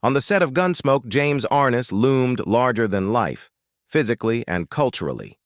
On the set of Gunsmoke, James Arness loomed larger than life, physically and culturally.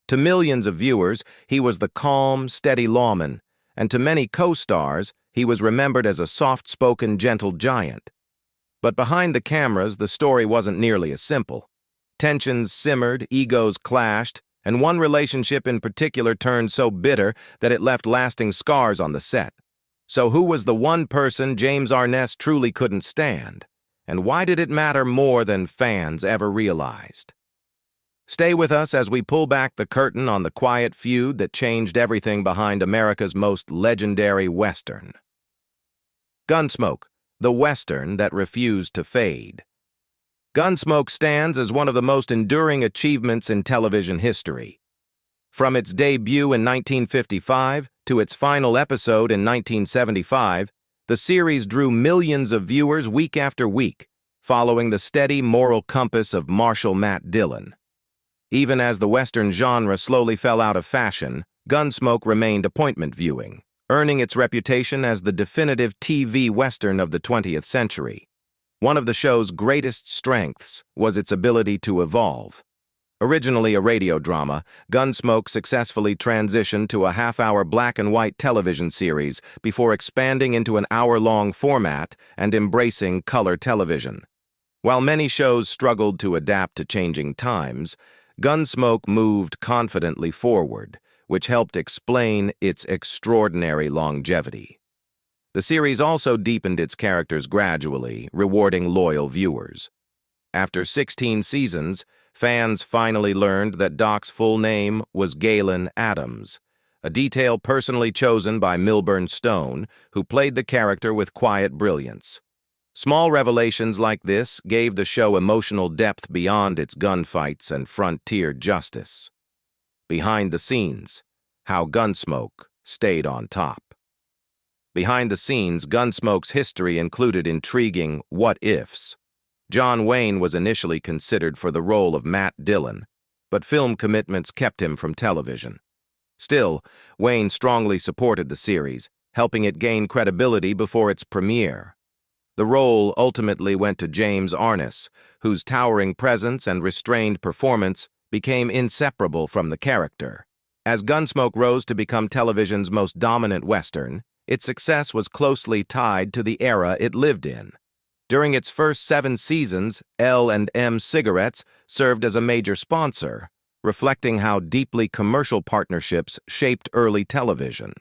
To millions of viewers, he was the calm, steady lawman, and to many co-stars, he was remembered as a soft-spoken, gentle giant. But behind the cameras, the story wasn't nearly as simple. Tensions simmered, egos clashed, and one relationship in particular turned so bitter that it left lasting scars on the set. So who was the one person James Arness truly couldn't stand? And why did it matter more than fans ever realized? Stay with us as we pull back the curtain on the quiet feud that changed everything behind America's most legendary Western. Gunsmoke, the Western that refused to fade. Gunsmoke stands as one of the most enduring achievements in television history. From its debut in 1955 to its final episode in 1975, the series drew millions of viewers week after week, following the steady moral compass of Marshal Matt Dillon. Even as the Western genre slowly fell out of fashion, Gunsmoke remained appointment viewing, earning its reputation as the definitive TV Western of the 20th century. One of the show's greatest strengths was its ability to evolve. Originally a radio drama, Gunsmoke successfully transitioned to a half-hour black-and-white television series before expanding into an hour-long format and embracing color television. While many shows struggled to adapt to changing times, Gunsmoke moved confidently forward, which helped explain its extraordinary longevity. The series also deepened its characters gradually, rewarding loyal viewers. After 16 seasons, fans finally learned that Doc's full name was Galen Adams, a detail personally chosen by Milburn Stone, who played the character with quiet brilliance. Small revelations like this gave the show emotional depth beyond its gunfights and frontier justice. Behind the scenes, how Gunsmoke stayed on top. Behind the scenes, Gunsmoke's history included intriguing what-ifs. John Wayne was initially considered for the role of Matt Dillon, but film commitments kept him from television. Still, Wayne strongly supported the series, helping it gain credibility before its premiere. The role ultimately went to James Arness, whose towering presence and restrained performance became inseparable from the character. As Gunsmoke rose to become television's most dominant Western, its success was closely tied to the era it lived in. During its first 7 seasons, L&M Cigarettes served as a major sponsor, reflecting how deeply commercial partnerships shaped early television.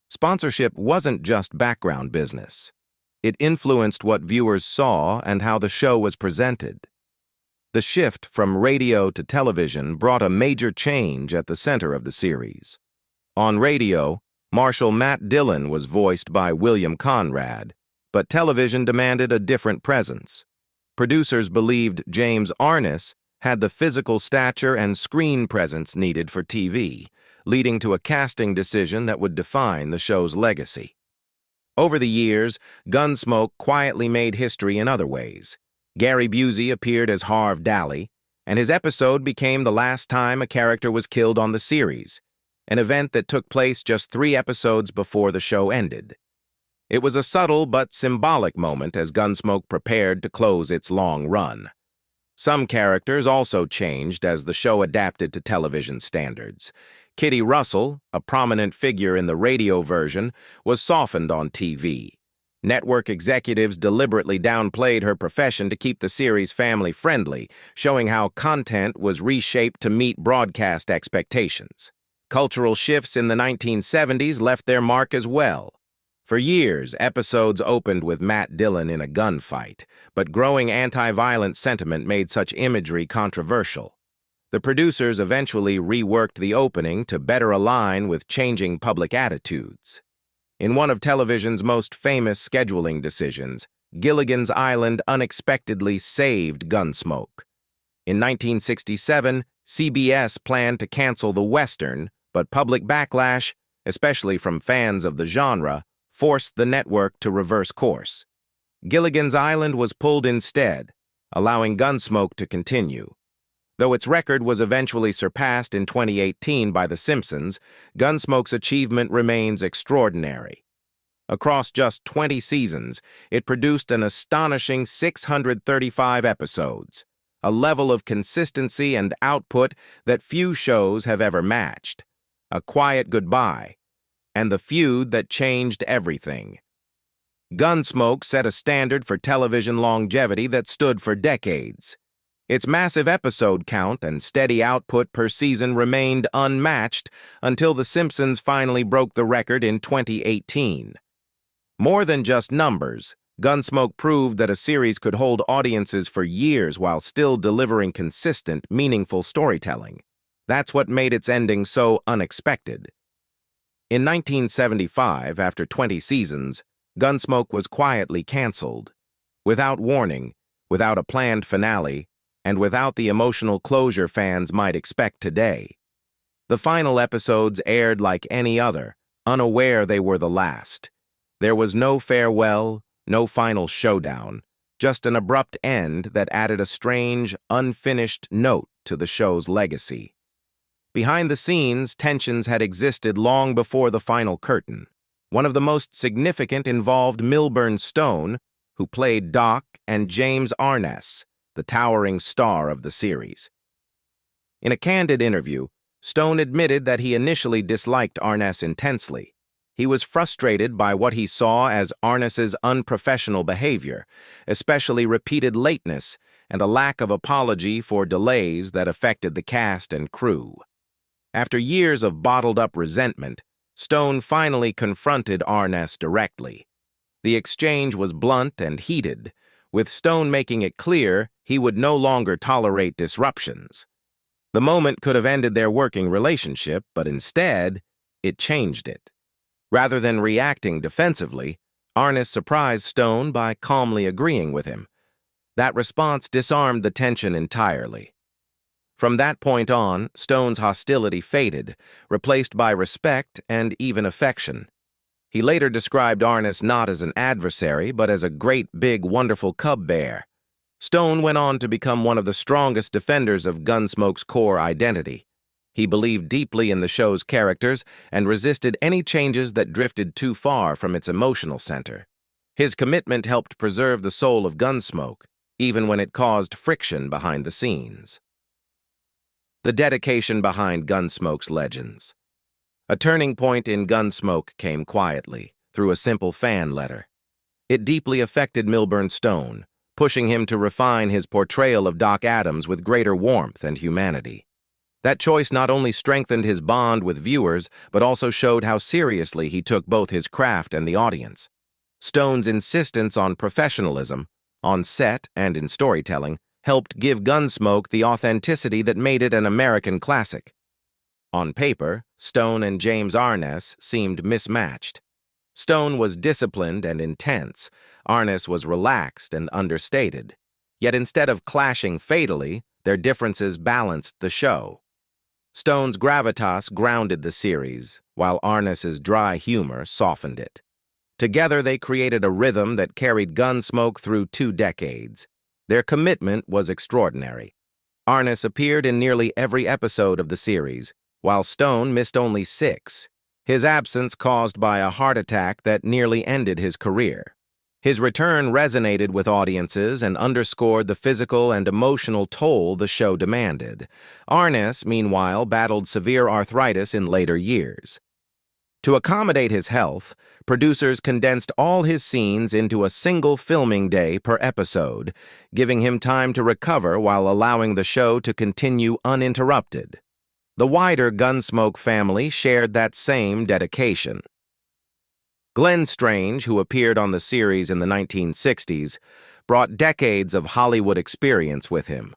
Sponsorship wasn't just background business. It influenced what viewers saw and how the show was presented. The shift from radio to television brought a major change at the center of the series. On radio, Marshal Matt Dillon was voiced by William Conrad, but television demanded a different presence. Producers believed James Arness had the physical stature and screen presence needed for TV, leading to a casting decision that would define the show's legacy. Over the years, Gunsmoke quietly made history in other ways. Gary Busey appeared as Harv Daly, and his episode became the last time a character was killed on the series, an event that took place just 3 episodes before the show ended. It was a subtle but symbolic moment as Gunsmoke prepared to close its long run. Some characters also changed as the show adapted to television standards. Kitty Russell, a prominent figure in the radio version, was softened on TV. Network executives deliberately downplayed her profession to keep the series family-friendly, showing how content was reshaped to meet broadcast expectations. Cultural shifts in the 1970s left their mark as well. For years, episodes opened with Matt Dillon in a gunfight, but growing anti-violence sentiment made such imagery controversial. The producers eventually reworked the opening to better align with changing public attitudes. In one of television's most famous scheduling decisions, Gilligan's Island unexpectedly saved Gunsmoke. In 1967, CBS planned to cancel the Western, but public backlash, especially from fans of the genre, forced the network to reverse course. Gilligan's Island was pulled instead, allowing Gunsmoke to continue. Though its record was eventually surpassed in 2018 by The Simpsons, Gunsmoke's achievement remains extraordinary. Across just 20 seasons, it produced an astonishing 635 episodes, a level of consistency and output that few shows have ever matched. A quiet goodbye, and the feud that changed everything. Gunsmoke set a standard for television longevity that stood for decades. Its massive episode count and steady output per season remained unmatched until The Simpsons finally broke the record in 2018. More than just numbers, Gunsmoke proved that a series could hold audiences for years while still delivering consistent, meaningful storytelling. That's what made its ending so unexpected. In 1975, after 20 seasons, Gunsmoke was quietly canceled. Without warning, without a planned finale, and without the emotional closure fans might expect today. The final episodes aired like any other, unaware they were the last. There was no farewell, no final showdown, just an abrupt end that added a strange, unfinished note to the show's legacy. Behind the scenes, tensions had existed long before the final curtain. One of the most significant involved Milburn Stone, who played Doc, and James Arness, the towering star of the series. In a candid interview, Stone admitted that he initially disliked Arness intensely. He was frustrated by what he saw as Arness's unprofessional behavior, especially repeated lateness and a lack of apology for delays that affected the cast and crew. After years of bottled-up resentment, Stone finally confronted Arness directly. The exchange was blunt and heated, with Stone making it clear he would no longer tolerate disruptions. The moment could have ended their working relationship, but instead, it changed it. Rather than reacting defensively, Arness surprised Stone by calmly agreeing with him. That response disarmed the tension entirely. From that point on, Stone's hostility faded, replaced by respect and even affection. He later described Arness not as an adversary, but as a great, big, wonderful cub bear. Stone went on to become one of the strongest defenders of Gunsmoke's core identity. He believed deeply in the show's characters and resisted any changes that drifted too far from its emotional center. His commitment helped preserve the soul of Gunsmoke, even when it caused friction behind the scenes. The dedication behind Gunsmoke's legends. A turning point in Gunsmoke came quietly, through a simple fan letter. It deeply affected Milburn Stone, pushing him to refine his portrayal of Doc Adams with greater warmth and humanity. That choice not only strengthened his bond with viewers, but also showed how seriously he took both his craft and the audience. Stone's insistence on professionalism, on set and in storytelling, helped give Gunsmoke the authenticity that made it an American classic. On paper, Stone and James Arness seemed mismatched. Stone was disciplined and intense. Arness was relaxed and understated. Yet instead of clashing fatally, their differences balanced the show. Stone's gravitas grounded the series, while Arness's dry humor softened it. Together they created a rhythm that carried Gunsmoke through 2 decades. Their commitment was extraordinary. Arness appeared in nearly every episode of the series, while Stone missed only 6. His absence caused by a heart attack that nearly ended his career. His return resonated with audiences and underscored the physical and emotional toll the show demanded. Arness, meanwhile, battled severe arthritis in later years. To accommodate his health, producers condensed all his scenes into a single filming day per episode, giving him time to recover while allowing the show to continue uninterrupted. The wider Gunsmoke family shared that same dedication. Glenn Strange, who appeared on the series in the 1960s, brought decades of Hollywood experience with him.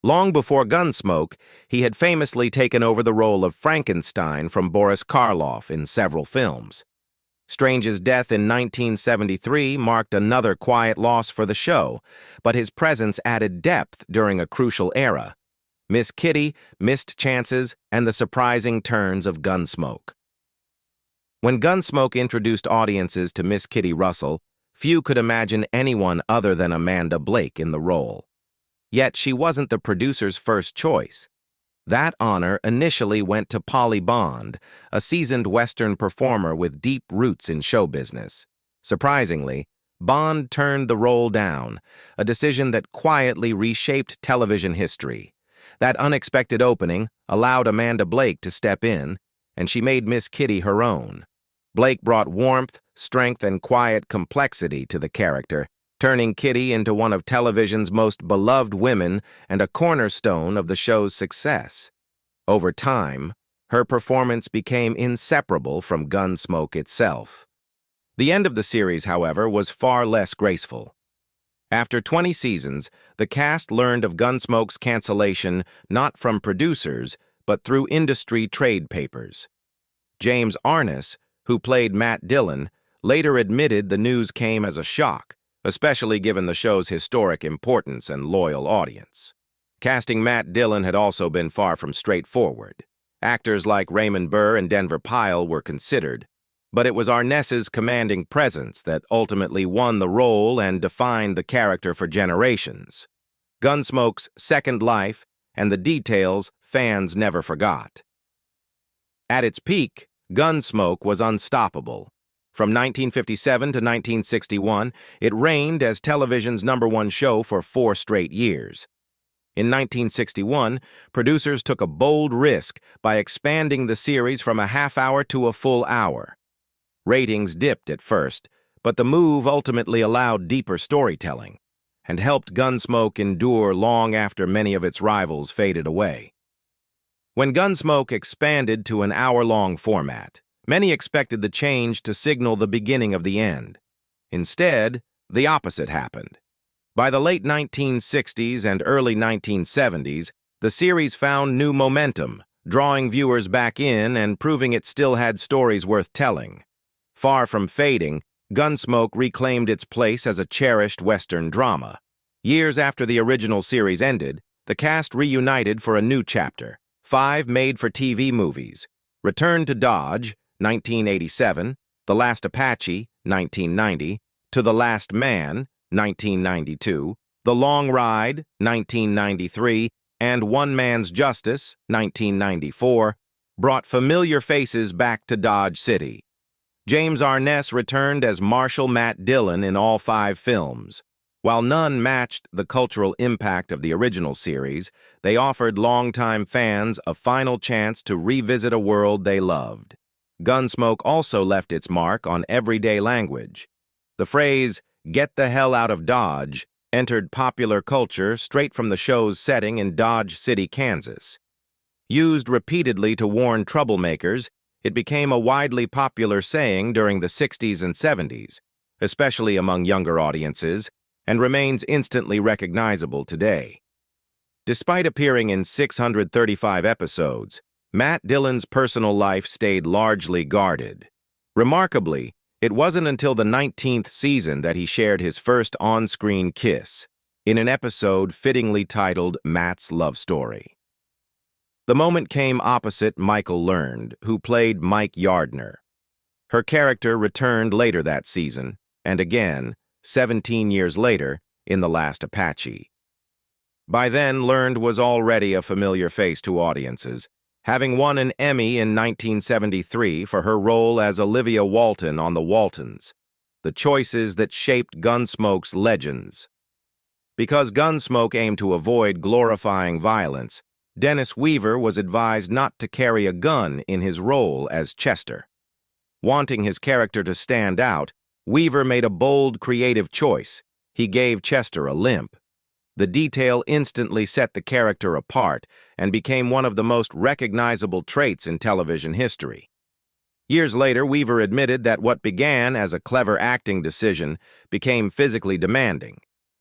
Long before Gunsmoke, he had famously taken over the role of Frankenstein from Boris Karloff in several films. Strange's death in 1973 marked another quiet loss for the show, but his presence added depth during a crucial era. Miss Kitty, Missed Chances, and the surprising turns of Gunsmoke. When Gunsmoke introduced audiences to Miss Kitty Russell, few could imagine anyone other than Amanda Blake in the role. Yet she wasn't the producer's first choice. That honor initially went to Polly Bond, a seasoned Western performer with deep roots in show business. Surprisingly, Bond turned the role down, a decision that quietly reshaped television history. That unexpected opening allowed Amanda Blake to step in, and she made Miss Kitty her own. Blake brought warmth, strength, and quiet complexity to the character, turning Kitty into one of television's most beloved women and a cornerstone of the show's success. Over time, her performance became inseparable from Gunsmoke itself. The end of the series, however, was far less graceful. After 20 seasons, the cast learned of Gunsmoke's cancellation not from producers, but through industry trade papers. James Arness, who played Matt Dillon, later admitted the news came as a shock, especially given the show's historic importance and loyal audience. Casting Matt Dillon had also been far from straightforward. Actors like Raymond Burr and Denver Pyle were considered, but it was Arness's commanding presence that ultimately won the role and defined the character for generations. Gunsmoke's second life and the details fans never forgot. At its peak, Gunsmoke was unstoppable. From 1957 to 1961, it reigned as television's #1 show for 4 straight years. In 1961, producers took a bold risk by expanding the series from a half-hour to a full hour. Ratings dipped at first, but the move ultimately allowed deeper storytelling and helped Gunsmoke endure long after many of its rivals faded away. When Gunsmoke expanded to an hour-long format, many expected the change to signal the beginning of the end. Instead, the opposite happened. By the late 1960s and early 1970s, the series found new momentum, drawing viewers back in and proving it still had stories worth telling. Far from fading, Gunsmoke reclaimed its place as a cherished Western drama. Years after the original series ended, the cast reunited for a new chapter, 5 made-for-TV movies: Return to Dodge, 1987, The Last Apache, 1990, To the Last Man, 1992, The Long Ride, 1993, and One Man's Justice, 1994, brought familiar faces back to Dodge City. James Arness returned as Marshal Matt Dillon in all 5 films. While none matched the cultural impact of the original series, they offered longtime fans a final chance to revisit a world they loved. Gunsmoke also left its mark on everyday language. The phrase, "Get the hell out of Dodge," entered popular culture straight from the show's setting in Dodge City, Kansas. Used repeatedly to warn troublemakers, it became a widely popular saying during the 60s and 70s, especially among younger audiences, and remains instantly recognizable today. Despite appearing in 635 episodes, Matt Dillon's personal life stayed largely guarded. Remarkably, it wasn't until the 19th season that he shared his first on-screen kiss, in an episode fittingly titled Matt's Love Story. The moment came opposite Michael Learned, who played Mike Yardner. Her character returned later that season, and again, 17 years later, in The Last Apache. By then, Learned was already a familiar face to audiences, having won an Emmy in 1973 for her role as Olivia Walton on The Waltons, the choices that shaped Gunsmoke's legends. Because Gunsmoke aimed to avoid glorifying violence, Dennis Weaver was advised not to carry a gun in his role as Chester. Wanting his character to stand out, Weaver made a bold, creative choice. He gave Chester a limp. The detail instantly set the character apart and became one of the most recognizable traits in television history. Years later, Weaver admitted that what began as a clever acting decision became physically demanding.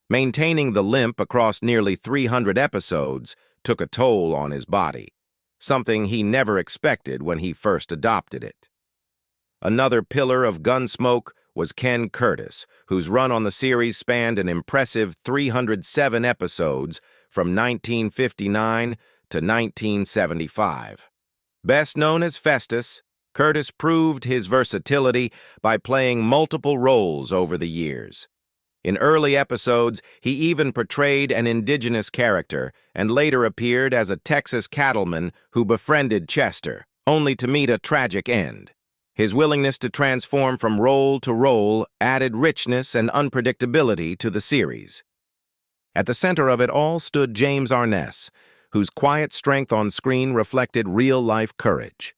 Maintaining the limp across nearly 300 episodes took a toll on his body, something he never expected when he first adopted it. Another pillar of Gunsmoke was Ken Curtis, whose run on the series spanned an impressive 307 episodes from 1959 to 1975. Best known as Festus, Curtis proved his versatility by playing multiple roles over the years. In early episodes, he even portrayed an indigenous character and later appeared as a Texas cattleman who befriended Chester, only to meet a tragic end. His willingness to transform from role to role added richness and unpredictability to the series. At the center of it all stood James Arness, whose quiet strength on screen reflected real-life courage.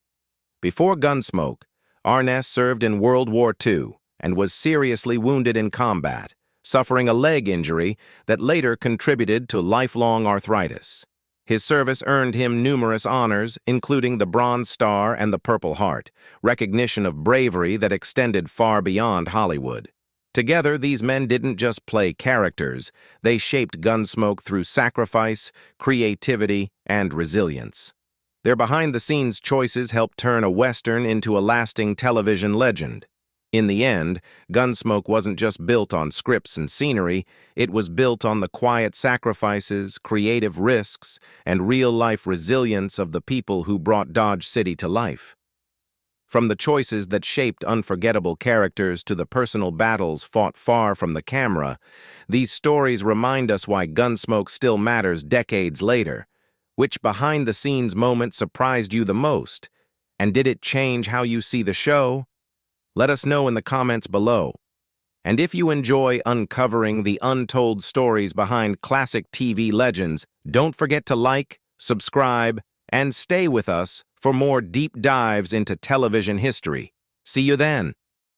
Before Gunsmoke, Arness served in World War II and was seriously wounded in combat, suffering a leg injury that later contributed to lifelong arthritis. His service earned him numerous honors, including the Bronze Star and the Purple Heart, recognition of bravery that extended far beyond Hollywood. Together, these men didn't just play characters, they shaped Gunsmoke through sacrifice, creativity, and resilience. Their behind-the-scenes choices helped turn a Western into a lasting television legend. In the end, Gunsmoke wasn't just built on scripts and scenery, it was built on the quiet sacrifices, creative risks, and real-life resilience of the people who brought Dodge City to life. From the choices that shaped unforgettable characters to the personal battles fought far from the camera, these stories remind us why Gunsmoke still matters decades later. Which behind-the-scenes moment surprised you the most? And did it change how you see the show? Let us know in the comments below. And if you enjoy uncovering the untold stories behind classic TV legends, don't forget to like, subscribe, and stay with us for more deep dives into television history. See you then.